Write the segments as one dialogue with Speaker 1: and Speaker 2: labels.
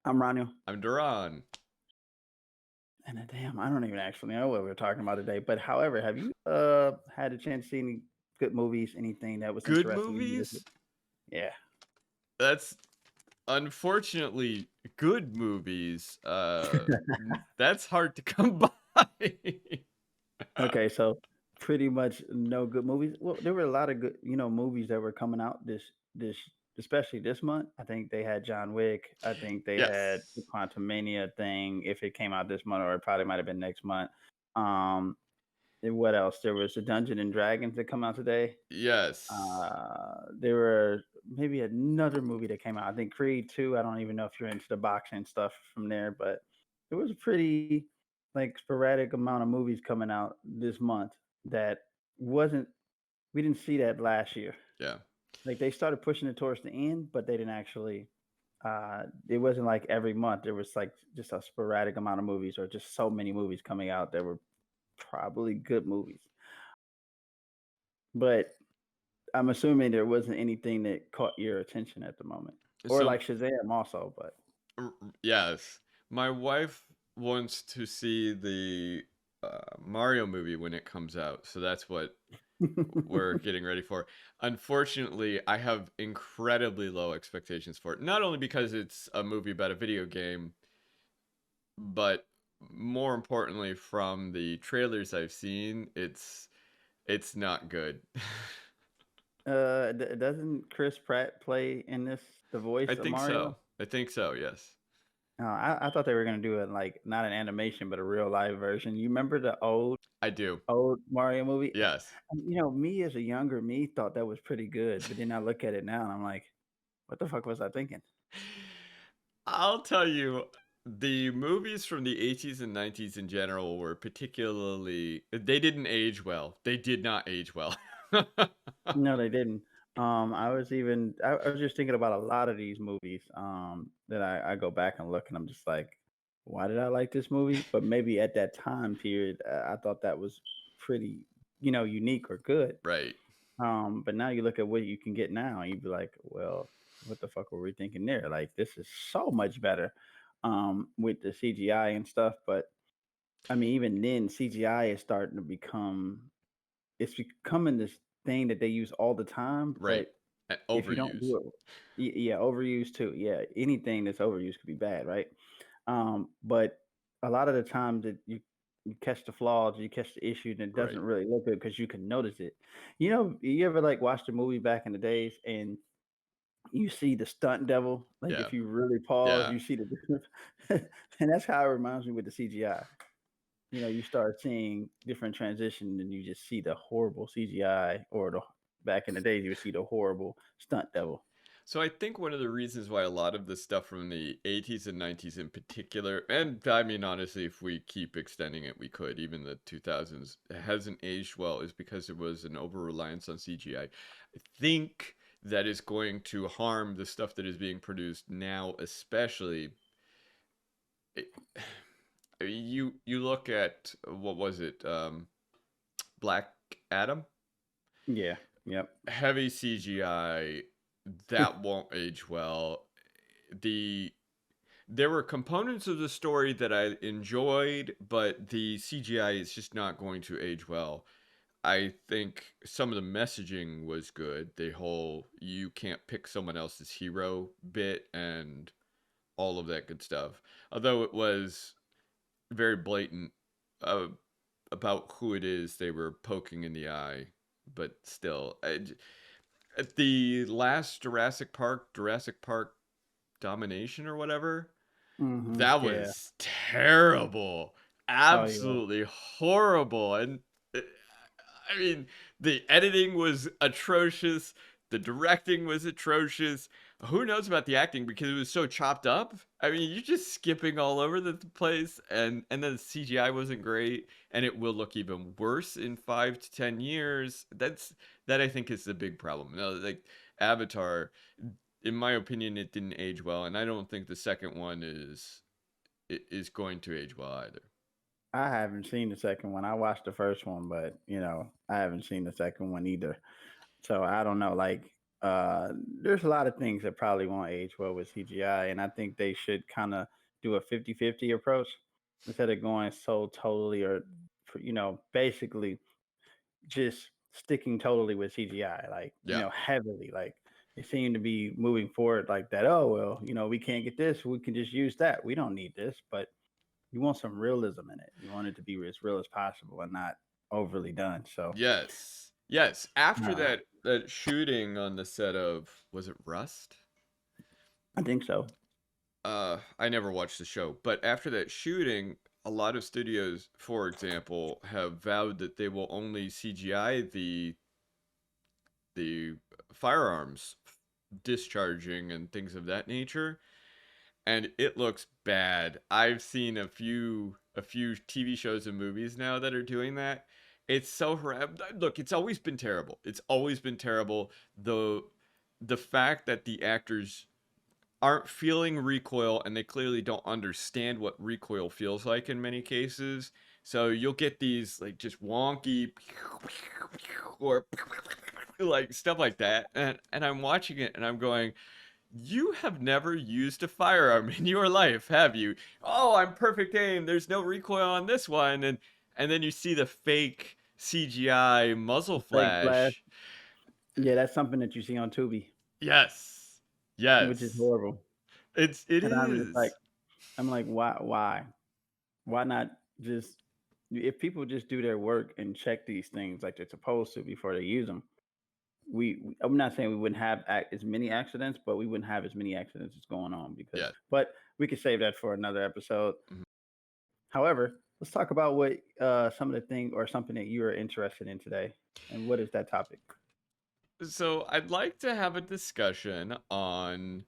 Speaker 1: I'm Roniel.
Speaker 2: I'm DaRon.
Speaker 1: And damn, I don't even actually know what we're talking about today. But however, have you had a chance to see any good movies, anything that was
Speaker 2: Good
Speaker 1: interesting to you this week?
Speaker 2: movies?
Speaker 1: Yeah.
Speaker 2: That's unfortunately good movies. That's hard to come by.
Speaker 1: Okay, so pretty much no good movies. Well, there were a lot of good, movies that were coming out this especially this month. I think they had John Wick. I think they had the
Speaker 2: Yes.
Speaker 1: Quantum Mania thing. If it came out this month, or it probably might have been next month. Um, and what else? There was the Dungeon and Dragons that come out today.
Speaker 2: Yes.
Speaker 1: There were maybe another movie that came out. I think Creed 2. I don't even know if you're into the boxing stuff from there, but it was a pretty like sporadic amount of movies coming out this month that wasn't we didn't see that last year.
Speaker 2: Yeah.
Speaker 1: Like they started pushing it towards the end, but they didn't actually it wasn't like every month. There was like just a sporadic amount of movies or just so many movies coming out that were probably good movies. But I'm assuming there wasn't anything that caught your attention at the moment, or
Speaker 2: So
Speaker 1: like Shazam also, but
Speaker 2: yes, my wife wants to see the Mario movie when it comes out, so that's what we're getting ready for. Unfortunately, I have incredibly low expectations for it. Not only because it's a movie about a video game, but more importantly from the trailers I've seen, it's not good.
Speaker 1: doesn't Chris Pratt play in this the
Speaker 2: I
Speaker 1: voice of
Speaker 2: think
Speaker 1: Mario?
Speaker 2: so. I think so, yes.
Speaker 1: I thought they were gonna do it like not an animation, but a real live version. You remember the
Speaker 2: I do.
Speaker 1: old Mario movie?
Speaker 2: Yes.
Speaker 1: Me as a younger me thought that was pretty good, but then I look at it now and I'm like, what the fuck was I thinking?
Speaker 2: I'll tell you, the movies from the 80s and 90s in general were particularly they didn't age well. They did not age well.
Speaker 1: No, they didn't. I was just thinking about a lot of these movies, that I go back and look and I'm just like, why did I like this movie? But maybe at that time period, I thought that was pretty, unique or good.
Speaker 2: Right.
Speaker 1: But now you look at what you can get now and you'd be like, well, what the fuck were we thinking there? Like this is so much better, with the CGI and stuff. But I mean, even then, CGI is starting to become it's becoming this thing that they use all the time,
Speaker 2: Right.
Speaker 1: but if you don't
Speaker 2: Overuse.
Speaker 1: do it yeah, overused too. Yeah, anything that's overused could be bad, right? But a lot of the time that you catch the flaws, you catch the issue, and it doesn't
Speaker 2: Right.
Speaker 1: really look good because you can notice it. You ever like watched a movie back in the days and you see the stunt devil? Like
Speaker 2: Yeah.
Speaker 1: if you really pause,
Speaker 2: Yeah.
Speaker 1: you see the difference. And that's how it reminds me with the CGI. You start seeing different transitions and you just see the horrible CGI or the back in the days you would see the horrible stunt devil.
Speaker 2: So I think one of the reasons why a lot of the stuff from the 80s and 90s in particular, and I mean honestly, if we keep extending it, we could, even the 2000s, hasn't aged well, is because there was an over reliance on CGI. I think that is going to harm the stuff that is being produced now, especially. It, you look at what was it, Black Adam,
Speaker 1: Yeah. Yep.
Speaker 2: heavy CGI that won't age well. The There were components of the story that I enjoyed, but the CGI is just not going to age well. I think some of the messaging was good. The whole you can't pick someone else's hero bit and all of that good stuff. Although it was very blatant uh, about who it is they were poking in the eye, but still, at the last Jurassic Park Domination or whatever,
Speaker 1: Mhm.
Speaker 2: that
Speaker 1: Yeah.
Speaker 2: was terrible.
Speaker 1: Oh, yeah.
Speaker 2: Absolutely horrible. And uh, I mean, the editing was atrocious. The directing was atrocious. Who knows about the acting because it was so chopped up? I mean, you're just skipping all over the place, and then the CGI wasn't great, and it will look even worse in 5 to 10 years. That I think is the big problem. No, like Avatar, in my opinion, it didn't age well, and I don't think the second one is going to age well either.
Speaker 1: I haven't seen the second one. I watched the first one, but I haven't seen the second one either. So I don't know. Like, there's a lot of things that probably won't age well with CGI, and I think they should kind of do a 50-50 approach instead of going so totally or basically just sticking totally with CGI, like,
Speaker 2: Yeah.
Speaker 1: heavily. Like they seem to be moving forward like that. Oh, well, we can't get this. We can just use that. We don't need this. But you want some realism in it. You want it to be as real as possible and not overly done. So,
Speaker 2: Yes. Yes. After
Speaker 1: uh,
Speaker 2: that shooting on the set of, was it Rust?
Speaker 1: I think so.
Speaker 2: I never watched the show, but after that shooting, a lot of studios, for example, have vowed that they will only CGI the firearms discharging and things of that nature, and it looks bad. I've seen a few TV shows and movies now that are doing that. It's so look, it's always been terrible. It's always been terrible. The fact that the actors aren't feeling recoil, and they clearly don't understand what recoil feels like in many cases. So you'll get these like just wonky or like stuff like that, and I'm watching it and I'm going, you have never used a firearm in your life, have you? Oh, I'm perfect aim. There's no recoil on this one, and then you see the fake CGI muzzle
Speaker 1: Fake flash.
Speaker 2: flash.
Speaker 1: Yeah, that's something that you see on Tubi,
Speaker 2: Yes,
Speaker 1: which is
Speaker 2: yes,
Speaker 1: horrible.
Speaker 2: it
Speaker 1: And
Speaker 2: is.
Speaker 1: I'm like, why not just if people just do their work and check these things like they're supposed to before they use them, I'm not saying we wouldn't have as many accidents, but we wouldn't have as many accidents as going on because.
Speaker 2: Yeah.
Speaker 1: But we could save that for another episode.
Speaker 2: Mhm.
Speaker 1: However, let's talk about what some of the thing or something that you are interested in today, and what is that topic?
Speaker 2: So I'd like to have a discussion on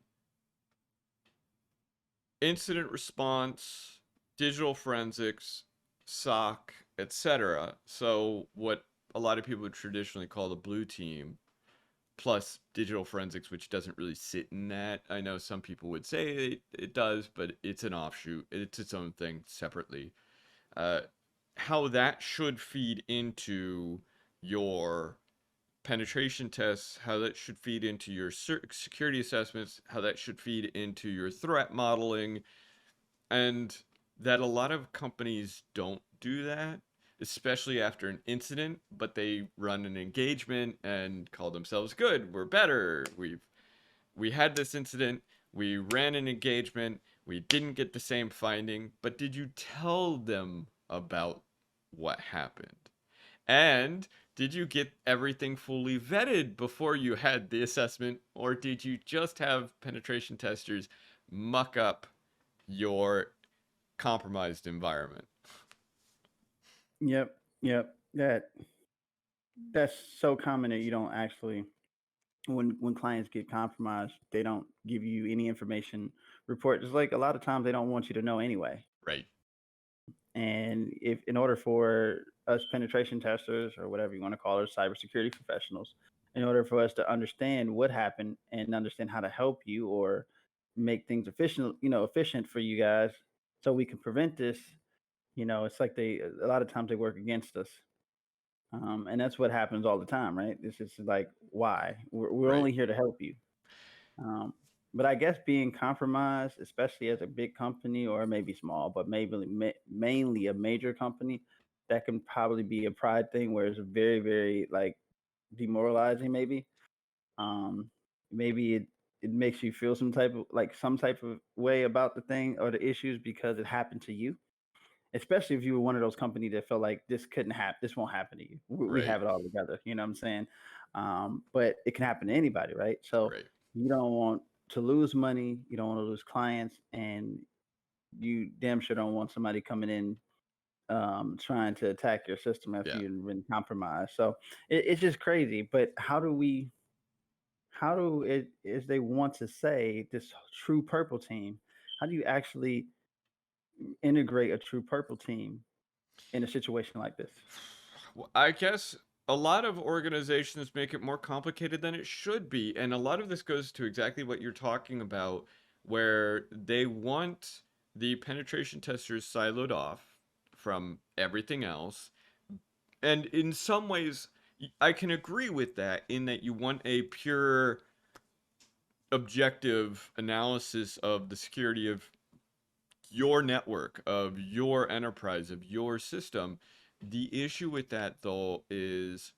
Speaker 2: incident response, digital forensics, SOC, etc. So what a lot of people would traditionally call the blue team, plus digital forensics, which doesn't really sit in that. I know some people would say it does, but it's an offshoot. It's its own thing separately. Uh, how that should feed into your penetration tests, how that should feed into your security assessments, how that should feed into your threat modeling, and that a lot of companies don't do that, especially after an incident, but they run an engagement and call themselves good. We're better. We had this incident, we ran an engagement, we didn't get the same finding, but did you tell them about what happened? And did you get everything fully vetted before you had the assessment, or did you just have penetration testers muck up your compromised environment?
Speaker 1: Yep, yep. That's so common that you don't actually when clients get compromised, they don't give you any information report. Just like a lot of times they don't want you to know anyway.
Speaker 2: Right.
Speaker 1: And if in order for us penetration testers or whatever you want to call it, cybersecurity professionals, in order for us to understand what happened and understand how to help you or make things efficient for you guys so we can prevent this, it's like they a lot of times they work against us. And that's what happens all the time, right? It's just like, why? We're
Speaker 2: Right.
Speaker 1: only here to help you. Um, but I guess being compromised, especially as a big company or maybe small, but maybe mainly a major company, that can probably be a pride thing where it's very, very like demoralizing. Maybe it makes you feel some type of way about the thing or the issues because it happened to you. Especially if you were one of those companies that felt like this couldn't happen, this won't happen to you. We
Speaker 2: Right.
Speaker 1: have it all together. You know what I'm saying? But it can happen to anybody, right? So
Speaker 2: Right.
Speaker 1: you don't want to lose money, you don't want to lose clients, and you damn sure don't want somebody coming in trying to attack your system after
Speaker 2: Yeah.
Speaker 1: you've been compromised. So it's just crazy. But how do it is they want to say this true purple team? How do you actually integrate a true purple team in a situation like this?
Speaker 2: Well, I guess a lot of organizations make it more complicated than it should be. And a lot of this goes to exactly what you're talking about, where they want the penetration testers siloed off from everything else. And in some ways, I can agree with that in that you want a pure objective analysis of the security of your network, of your enterprise, of your system. The issue with that, though, is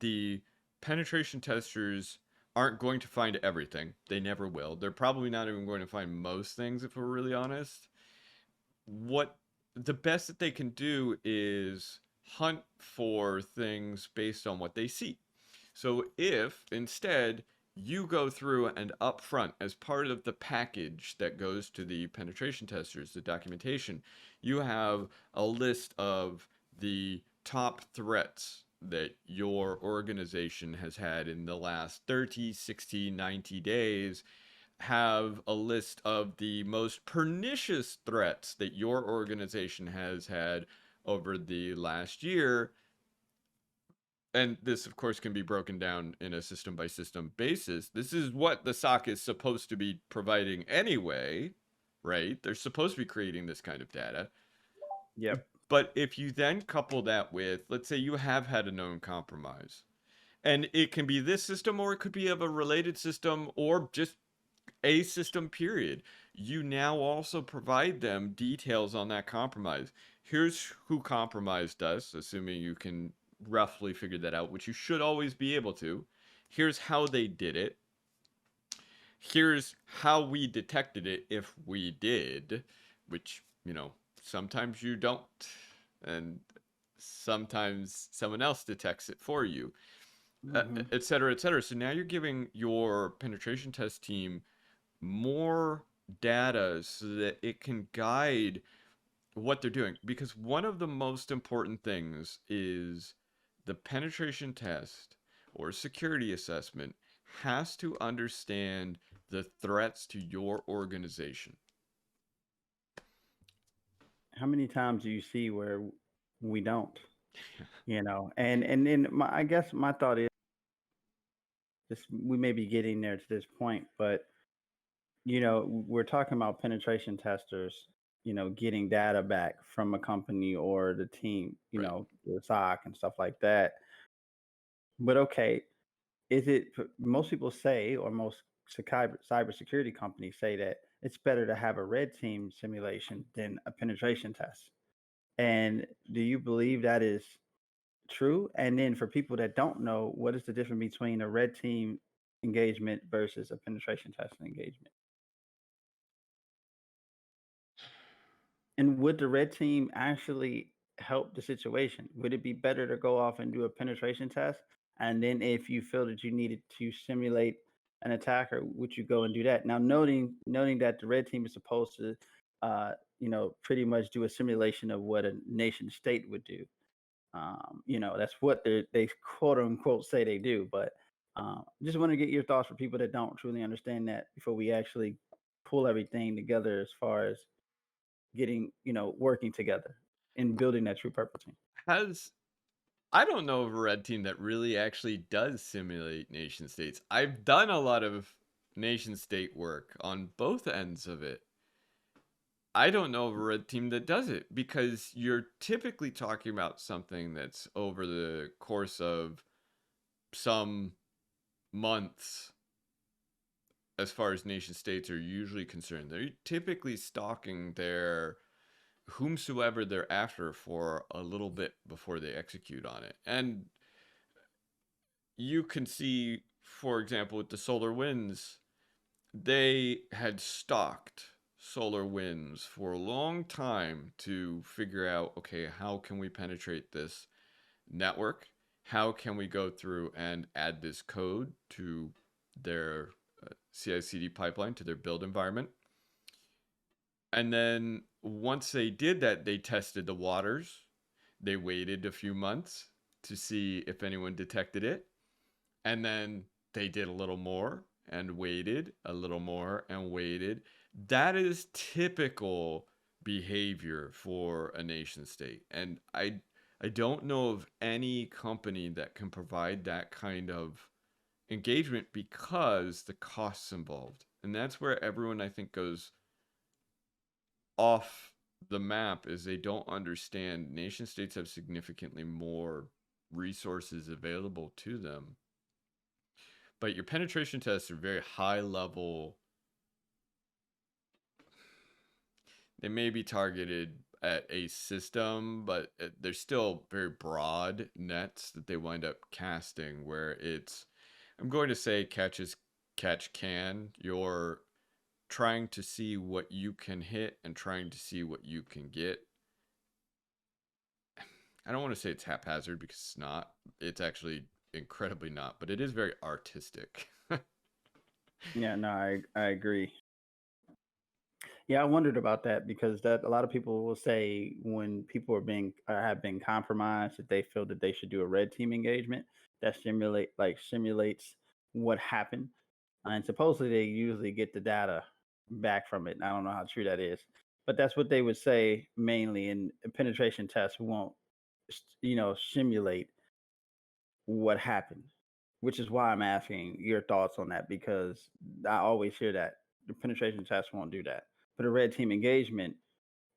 Speaker 2: the penetration testers aren't going to find everything. They never will. They're probably not even going to find most things, if we're really honest. What the best that they can do is hunt for things based on what they see. So if instead you go through and upfront, as part of the package that goes to the penetration testers, the documentation, you have a list of the top threats that your organization has had in the last 30, 60, 90 days, have a list of the most pernicious threats that your organization has had over the last year. And this, of course, can be broken down in a system by system basis. This is what the SOC is supposed to be providing anyway, right? They're supposed to be creating this kind of data.
Speaker 1: Yep.
Speaker 2: But if you then couple that with, let's say you have had a known compromise, and it can be this system or it could be of a related system or just a system, period. You now also provide them details on that compromise. Here's who compromised us, assuming you can roughly figure that out, which you should always be able to. Here's how they did it. Here's how we detected it, if we did, which, sometimes you don't. And sometimes someone else detects it for you,
Speaker 1: Hmm.
Speaker 2: et cetera, et cetera. So now you're giving your penetration test team more data so that it can guide what they're doing. Because one of the most important things is the penetration test or security assessment has to understand the threats to your organization.
Speaker 1: How many times do you see where we don't? And then I guess my thought is this: we may be getting there to this point, but we're talking about penetration testers, getting data back from a company or the team,
Speaker 2: Right.
Speaker 1: the SOC and stuff like that. But okay, most people say, or most cybersecurity companies say that it's better to have a red team simulation than a penetration test. And do you believe that is true? And then for people that don't know, what is the difference between a red team engagement versus a penetration test engagement? And would the red team actually help the situation? Would it be better to go off and do a penetration test? And then if you feel that you needed to simulate an attacker, would you go and do that? Now, noting that the red team is supposed to, pretty much do a simulation of what a nation state would do. That's what they quote unquote say they do. But just want to get your thoughts for people that don't truly understand that before we actually pull everything together as far as getting, working together and building that true purple team.
Speaker 2: Has I don't know of a red team that really actually does simulate nation states. I've done a lot of nation state work on both ends of it. I don't know of a red team that does it because you're typically talking about something that's over the course of some months as far as nation states are usually concerned. They're typically stalking their whomsoever they're after for a little bit before they execute on it. And you can see, for example, with the solar winds, they had stalked solar winds for a long time to figure out, okay, how can we penetrate this network? How can we go through and add this code to their CI/CD pipeline, to their build environment? And then once they did that, they tested the waters. They waited a few months to see if anyone detected it. And then they did a little more and waited a little more and waited. That is typical behavior for a nation state. And I don't know of any company that can provide that kind of engagement because the costs involved. And that's where everyone, I think, goes off the map, is they don't understand nation states have significantly more resources available to them. But your penetration tests are very high level. They may be targeted at a system, but they're still very broad nets that they wind up casting, where it's, I'm going to say, catch can. You're trying to see what you can hit and trying to see what you can get. I don't want to say it's haphazard, because it's not. It's actually incredibly not, but it is very artistic.
Speaker 1: Yeah, no, I agree. Yeah, I wondered about that because that a lot of people will say when people are being have been compromised that they feel that they should do a red team engagement that simulates what happened, and supposedly they usually get the data back from it. And I don't know how true that is, but that's what they would say mainly. And penetration tests won't, simulate what happened, which is why I'm asking your thoughts on that because I always hear that the penetration test won't do that, but a red team engagement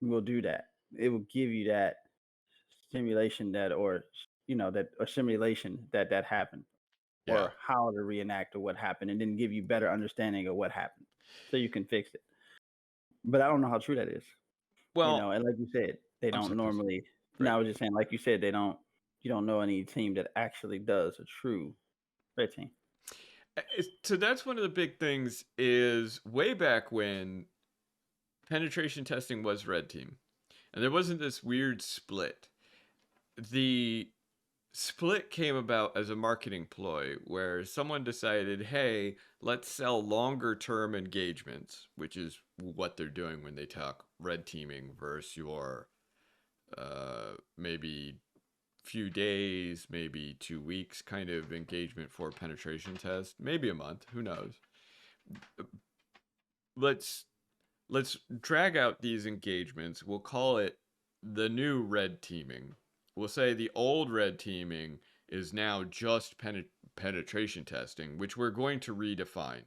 Speaker 1: will do that. It will give you that simulation that, or that a simulation that happened,
Speaker 2: Yeah.
Speaker 1: or how to reenact or what happened, and then give you better understanding of what happened, so you can fix it. But I don't know how true that is.
Speaker 2: Well,
Speaker 1: And like you said, they
Speaker 2: I'm
Speaker 1: don't
Speaker 2: sorry, please.
Speaker 1: normally.
Speaker 2: Right.
Speaker 1: No, I was just saying, like you said, they don't. You don't know any team that actually does a true red team.
Speaker 2: So that's one of the big things, is way back when penetration testing was red team, and there wasn't this weird split. The split came about as a marketing ploy where someone decided, hey, let's sell longer term engagements, which is what they're doing when they talk red teaming versus your maybe few days, maybe 2 weeks kind of engagement for a penetration test, maybe a month, who knows. Let's drag out these engagements. We'll call it the new red teaming. We'll say the old red teaming is now just penetration testing, which we're going to redefine.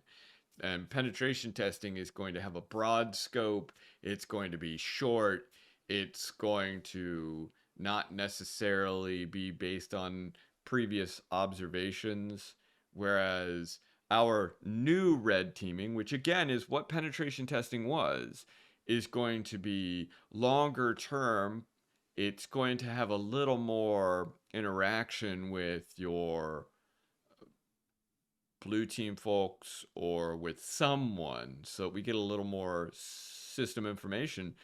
Speaker 2: And penetration testing is going to have a broad scope. It's going to be short. It's going to not necessarily be based on previous observations. Whereas our new red teaming, which again is what penetration testing was, is going to be longer term. It's going to have a little more interaction with your blue team folks or with someone, so we get a little more system information,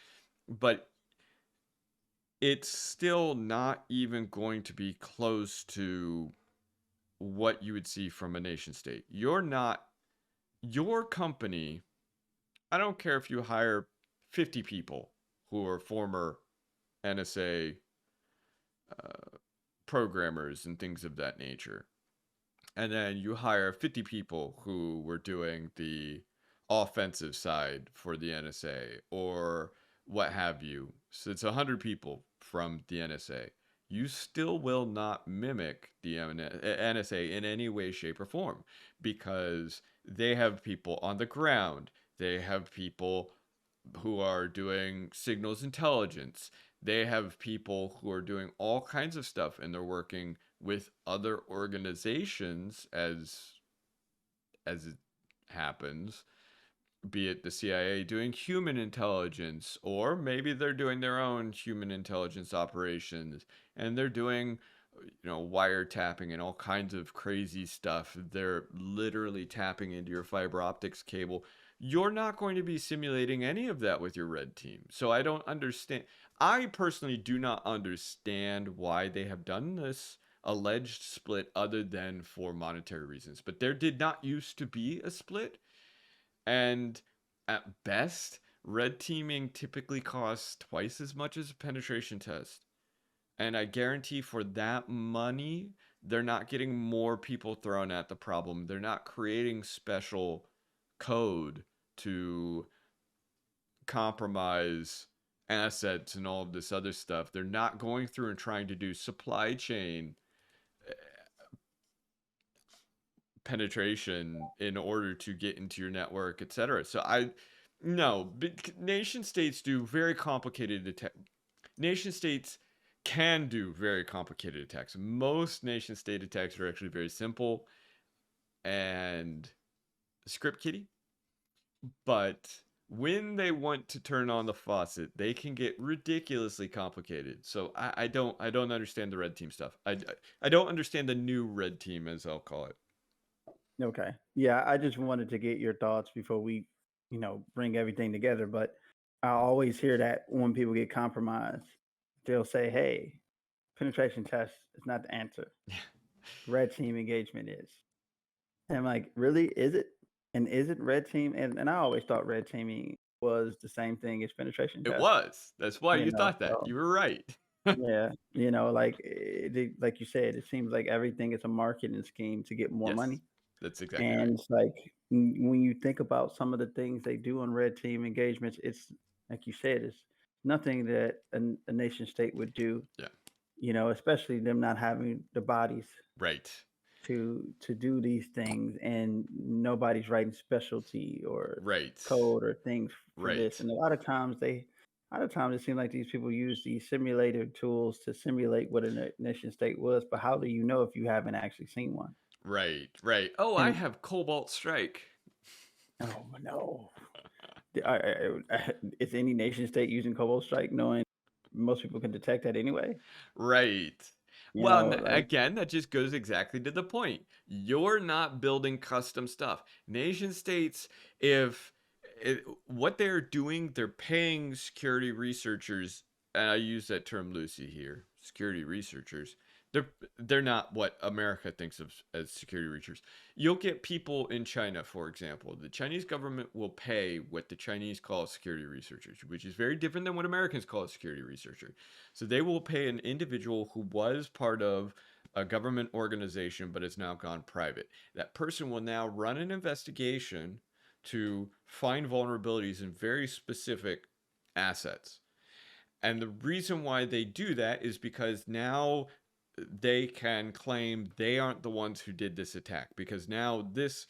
Speaker 2: but it's still not even going to be close to what you would see from a nation state. Your company, I don't care if you hire 50 people who are former NSA programmers and things of that nature, and then you hire 50 people who were doing the offensive side for the NSA or what have you. So it's 100 people from the NSA. You still will not mimic the NSA in any way, shape, or form, because they have people on the ground. They have people who are doing signals intelligence. They have people who are doing all kinds of stuff, and they're working with other organizations as it happens, be it the CIA doing human intelligence, or maybe they're doing their own human intelligence operations, and they're doing, wiretapping and all kinds of crazy stuff. They're literally tapping into your fiber optics cable. You're not going to be simulating any of that with your red team. So I don't understand. I personally do not understand why they have done this alleged split, other than for monetary reasons. But there did not used to be a split. And at best, red teaming typically costs twice as much as a penetration test. And I guarantee for that money, they're not getting more people thrown at the problem. They're not creating special code to compromise assets and all of this other stuff. They're not going through and trying to do supply chain penetration in order to get into your network, etc. So no, nation states do very complicated nation states can do very complicated attacks. Most nation state attacks are actually very simple and script kiddie, but when they want to turn on the faucet, they can get ridiculously complicated. So I don't understand the red team stuff. I don't understand the new red team, as I'll call it.
Speaker 1: Okay. Yeah, I just wanted to get your thoughts before we, bring everything together. But I always hear that when people get compromised, they'll say, "Hey, penetration test is not the answer. Red team engagement is." And I'm like, "Really? Is it? And is it red team?" And I always thought red teaming was the same thing as penetration
Speaker 2: It
Speaker 1: test.
Speaker 2: was. That's why you thought that.
Speaker 1: So
Speaker 2: You were right.
Speaker 1: yeah, like like you said, it seems like everything is a marketing scheme to get more
Speaker 2: Yes,
Speaker 1: money.
Speaker 2: that's exactly right.
Speaker 1: And it's like when you think about some of the things they do on red team engagements, it's like you said, it's nothing that a nation state would do.
Speaker 2: Yeah,
Speaker 1: Especially them not having the bodies
Speaker 2: right,
Speaker 1: to do these things, and nobody's writing specialty or
Speaker 2: right,
Speaker 1: code or things for
Speaker 2: right.
Speaker 1: this. And a lot of times it seems like these people use these simulator tools to simulate what a nation state was. But how do you know if you haven't actually seen one?
Speaker 2: Right, right. Oh, I
Speaker 1: And
Speaker 2: have Cobalt Strike.
Speaker 1: oh no, is any nation state using Cobalt Strike, knowing most people can detect that anyway?
Speaker 2: Right. Well,
Speaker 1: Like
Speaker 2: again, that just goes exactly to the point. You're not building custom stuff. Nation states, if what they're doing, they're paying security researchers, and I use that term loosely here, security researchers. They're they're not what America thinks of as security researchers. You'll get people in China, for example. The Chinese government will pay what the Chinese call security researchers, which is very different than what Americans call a security researcher. So they will pay an individual who was part of a government organization but has now gone private. That person will now run an investigation to find vulnerabilities in very specific assets. And the reason why they do that is because now they can claim they aren't the ones who did this attack, because now this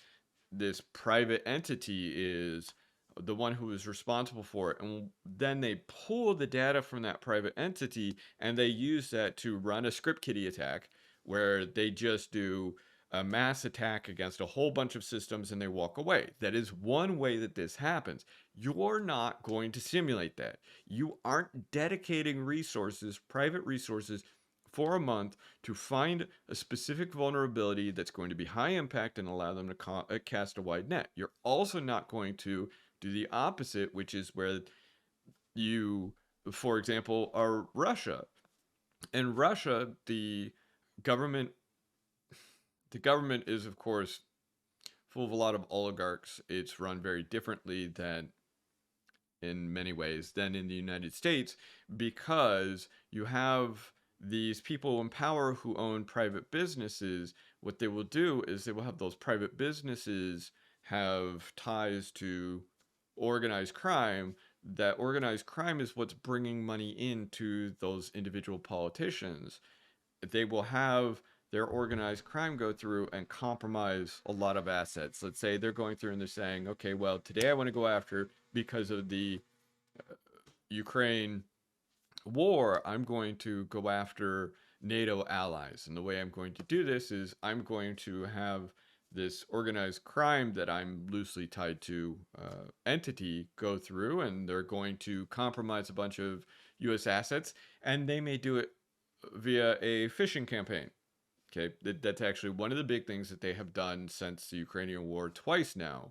Speaker 2: private entity is the one who is responsible for it. And then they pull the data from that private entity and they use that to run a script kiddie attack where they just do a mass attack against a whole bunch of systems and they walk away. That is one way that this happens. You're not going to simulate that. You aren't dedicating resources, private resources, for a month to find a specific vulnerability that's going to be high impact and allow them to cast a wide net. You're also not going to do the opposite, which is where you, for example, are Russia. In Russia, government the government is, of course, full of a lot of oligarchs. It's run very differently than in many ways than in the United States, because you have these people in power who own private businesses. What they will do is they will have those private businesses have ties to organized crime. That organized crime is what's bringing money into those individual politicians. They will have their organized crime go through and compromise a lot of assets. Let's say they're going through and they're saying, okay, well, today I want to go after, because of the Ukraine war, I'm going to go after NATO allies. And the way I'm going to do this is I'm going to have this organized crime that I'm loosely tied to entity go through, and they're going to compromise a bunch of U.S. assets, and they may do it via a phishing campaign. Okay, that's actually one of the big things that they have done since the Ukrainian war twice now.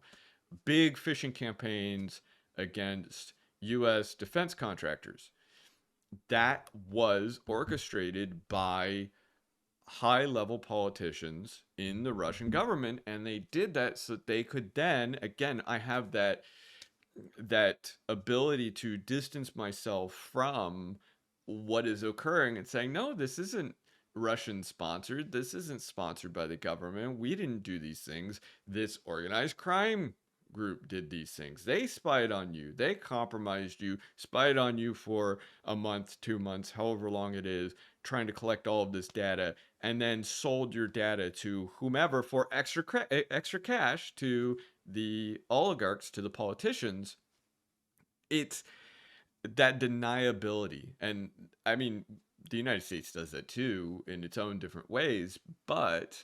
Speaker 2: Big phishing campaigns against U.S. defense contractors. That was orchestrated by high level politicians in the Russian government, and they did that so that they could then, again, I have that ability to distance myself from what is occurring and saying, no, this isn't Russian sponsored. This isn't sponsored by the government. We didn't do these things. This organized crime group did these things. They spied on you. They compromised you, spied on you for a month, 2 months, however long it is, trying to collect all of this data, and then sold your data to whomever for extra cash to the oligarchs, to the politicians. It's that deniability. And I mean, the United States does that too in its own different ways, but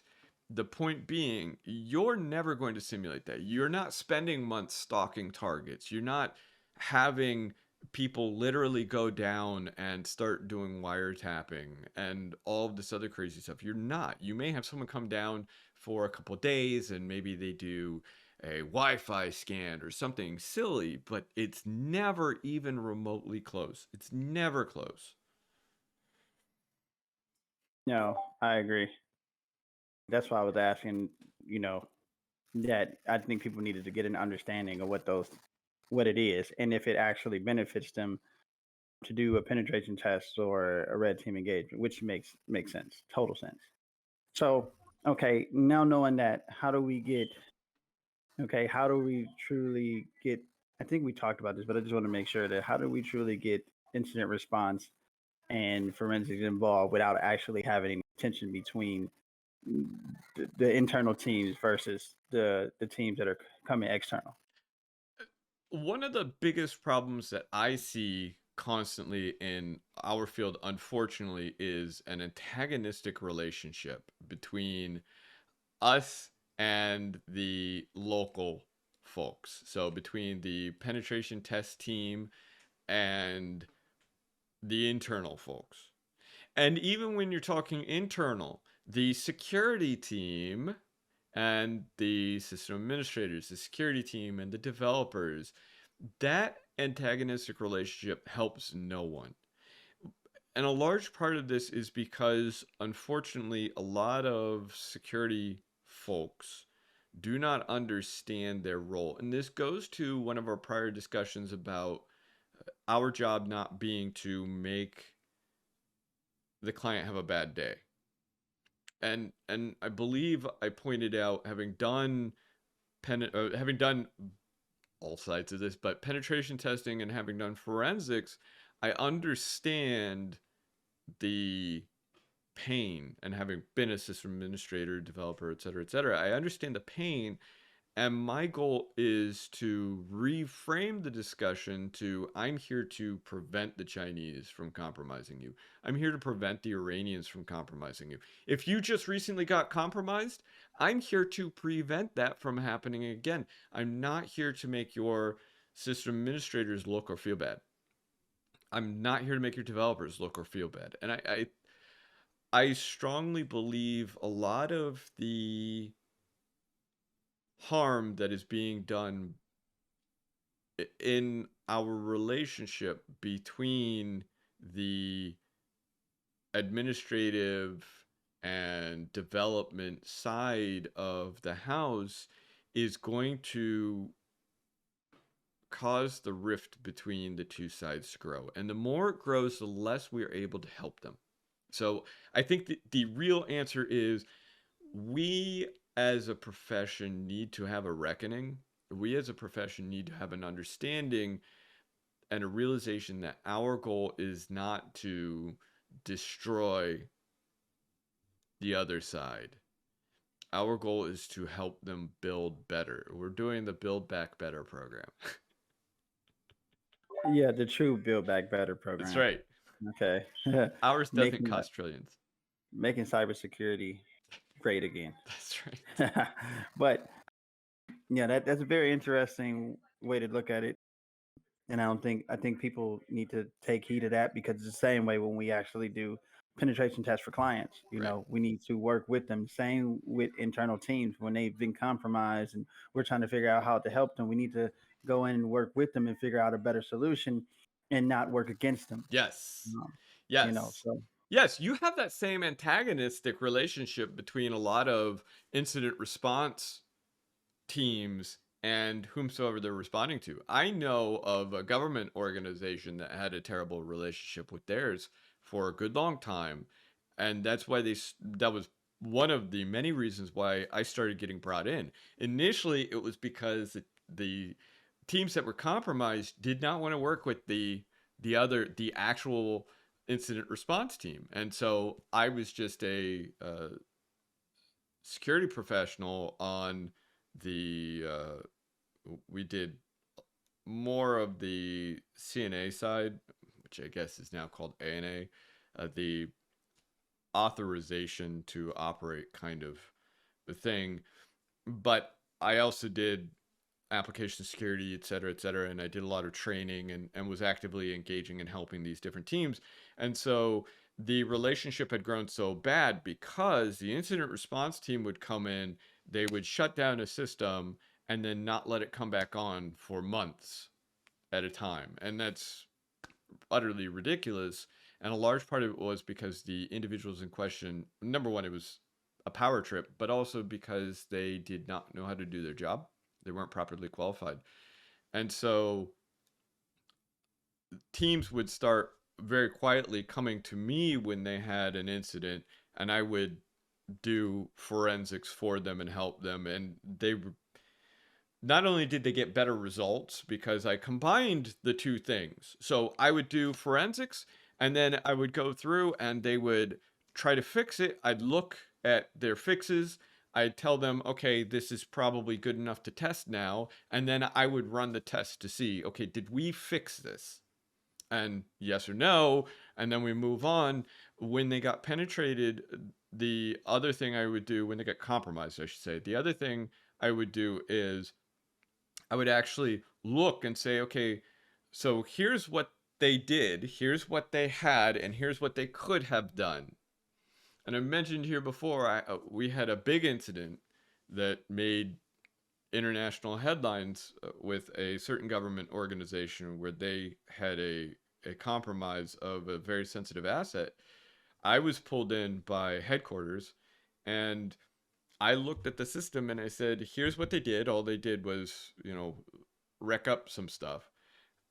Speaker 2: the point being, you're never going to simulate that. You're not spending months stalking targets. You're not having people literally go down and start doing wiretapping and all of this other crazy stuff. You're not. You may have someone come down for a couple days and maybe they do a Wi-Fi scan or something silly, but it's never even remotely close. It's never close.
Speaker 1: No, I agree. That's why I was asking, you know, that I think people needed to get an understanding of what it is, and if it actually benefits them to do a penetration test or a red team engagement, which makes sense, total sense. So, okay, now knowing that, how do we truly get? I think we talked about this, but I just want to make sure that how do we truly get incident response and forensics involved without actually having tension between the internal teams versus the teams that are coming external?
Speaker 2: One of the biggest problems that I see constantly in our field, unfortunately, is an antagonistic relationship between us and the local folks. So between the penetration test team and the internal folks. And even when you're talking internal, the security team and the system administrators, the security team and the developers, that antagonistic relationship helps no one. And a large part of this is because, unfortunately, a lot of security folks do not understand their role. And this goes to one of our prior discussions about our job not being to make the client have a bad day. And I believe I pointed out, having done all sides of this, but penetration testing and having done forensics, I understand the pain, and having been a system administrator, developer, et cetera, I understand the pain. And my goal is to reframe the discussion to, I'm here to prevent the Chinese from compromising you. I'm here to prevent the Iranians from compromising you. If you just recently got compromised, I'm here to prevent that from happening again. I'm not here to make your system administrators look or feel bad. I'm not here to make your developers look or feel bad. And I strongly believe a lot of the harm that is being done in our relationship between the administrative and development side of the house is going to cause the rift between the two sides to grow. And the more it grows, the less we are able to help them. So I think the real answer is, we as a profession need to have a reckoning. We as a profession need to have an understanding and a realization that our goal is not to destroy the other side. Our goal is to help them build better. We're doing the Build Back Better program.
Speaker 1: Yeah, the true Build Back Better
Speaker 2: That's
Speaker 1: program.
Speaker 2: right.
Speaker 1: Okay,
Speaker 2: Ours doesn't
Speaker 1: making
Speaker 2: cost trillions.
Speaker 1: making cybersecurity great again.
Speaker 2: That's right.
Speaker 1: But yeah, that's a very interesting way to look at it. And I think people need to take heed of that, because it's the same way when we actually do penetration tests for clients.
Speaker 2: Right.
Speaker 1: We need to work with them. Same with internal teams when they've been compromised and we're trying to figure out how to help them. We need to go in and work with them and figure out a better solution and not work against them.
Speaker 2: Yes.
Speaker 1: Um,
Speaker 2: Yes.
Speaker 1: so
Speaker 2: Yes, you have that same antagonistic relationship between a lot of incident response teams and whomsoever they're responding to. I know of a government organization that had a terrible relationship with theirs for a good long time, and that's why that was one of the many reasons why I started getting brought in. Initially, it was because the teams that were compromised did not want to work with the actual incident response team, and so I was just a security professional on the we did more of the CNA side, which I guess is now called ANA, the authorization to operate kind of thing. But I also did application security, et cetera, and I did a lot of training and was actively engaging and helping these different teams. And so the relationship had grown so bad because the incident response team would come in, they would shut down a system and then not let it come back on for months at a time. And that's utterly ridiculous. And a large part of it was because the individuals in question, number one, it was a power trip, but also because they did not know how to do their job. They weren't properly qualified. And so teams would start very quietly coming to me when they had an incident, and I would do forensics for them and help them. And they not only did they get better results because I combined the two things. So I would do forensics and then I would go through and they would try to fix it. I'd look at their fixes. I'd tell them, okay, this is probably good enough to test now. And then I would run the test to see, okay, did we fix this? And yes or no. And then we move on. When they got penetrated, the other thing I would do, when they got compromised, I should say, the other thing I would do is I would actually look and say, okay, so here's what they did, here's what they had, and here's what they could have done. And I mentioned here before, we had a big incident that made international headlines with a certain government organization where they had a compromise of a very sensitive asset. I was pulled in by headquarters and I looked at the system and I said, here's what they did. All they did was, wreck up some stuff.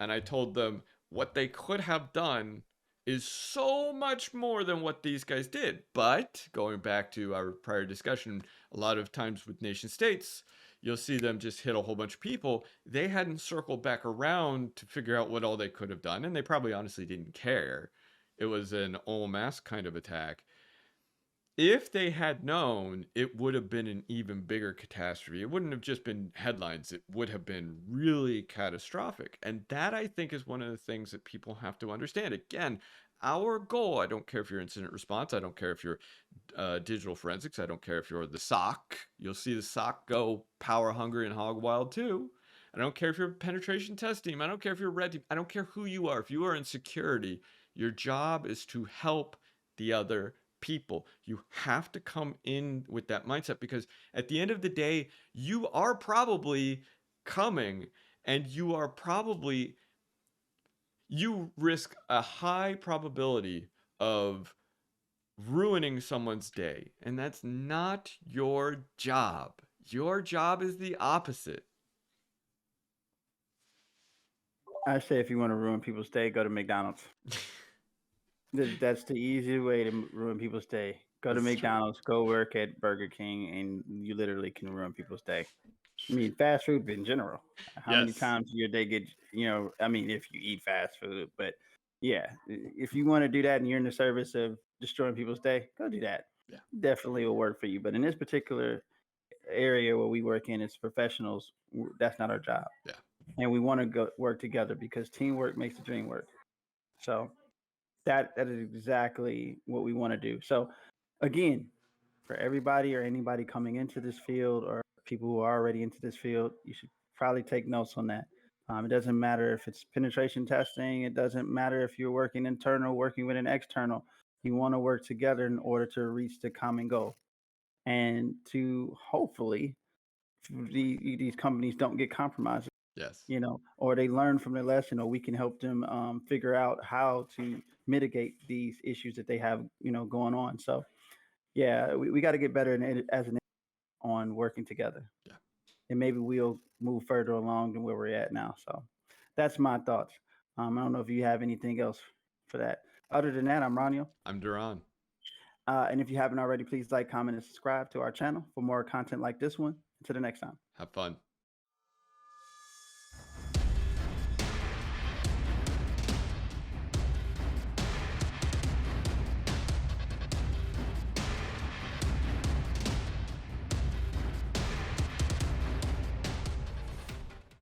Speaker 2: And I told them what they could have done is so much more than what these guys did. But going back to our prior discussion, a lot of times with nation states, you'll see them just hit a whole bunch of people. They hadn't circled back around to figure out what all they could have done. And they probably honestly didn't care. It was an en masse kind of attack. If they had known, it would have been an even bigger catastrophe. It wouldn't have just been headlines. It would have been really catastrophic. And that, I think, is one of the things that people have to understand. Again, our goal, I don't care if you're incident response, I don't care if you're digital forensics, I don't care if you're the SOC. You'll see the SOC go power hungry and hog wild too. I don't care if you're a penetration test team. I don't care if you're a red team. I don't care who you are. If you are in security, your job is to help the other people. You have to come in with that mindset because at the end of the day, you are probably coming and you risk a high probability of ruining someone's day. And that's not your job. Your job is the opposite.
Speaker 1: I say if you want to ruin people's day, go to McDonald's. That's the easy way to ruin people's day. Go to
Speaker 2: That's true.
Speaker 1: McDonald's, go work at Burger King, and you literally can ruin people's day. I mean, fast food in general. How many
Speaker 2: Yes.
Speaker 1: times do your day get, I mean, if you eat fast food, but yeah, if you want to do that and you're in the service of destroying people's day, go do that.
Speaker 2: Yeah.
Speaker 1: Definitely will work for you. But in this particular area where we work in as professionals, that's not our job.
Speaker 2: Yeah.
Speaker 1: And we want to go work together because teamwork makes the dream work. So that is exactly what we want to do. So again, for everybody or anybody coming into this field or people who are already into this field, you should probably take notes on that. It doesn't matter if it's penetration testing. It doesn't matter if you're working internal, working with an external. You want to work together in order to reach the common goal and to hopefully these companies don't get compromised.
Speaker 2: Yes.
Speaker 1: Or they learn from their lesson, or we can help them figure out how to mitigate these issues that they have, going on. So, yeah, we got to get better as an on working together.
Speaker 2: Yeah.
Speaker 1: And maybe we'll move further along than where we're at now. So, that's my thoughts. I don't know if you have anything else for that. Other than that, I'm Roniel.
Speaker 2: I'm DaRon.
Speaker 1: And if you haven't already, please like, comment, and subscribe to our channel for more content like this one. Until the next time.
Speaker 2: Have fun.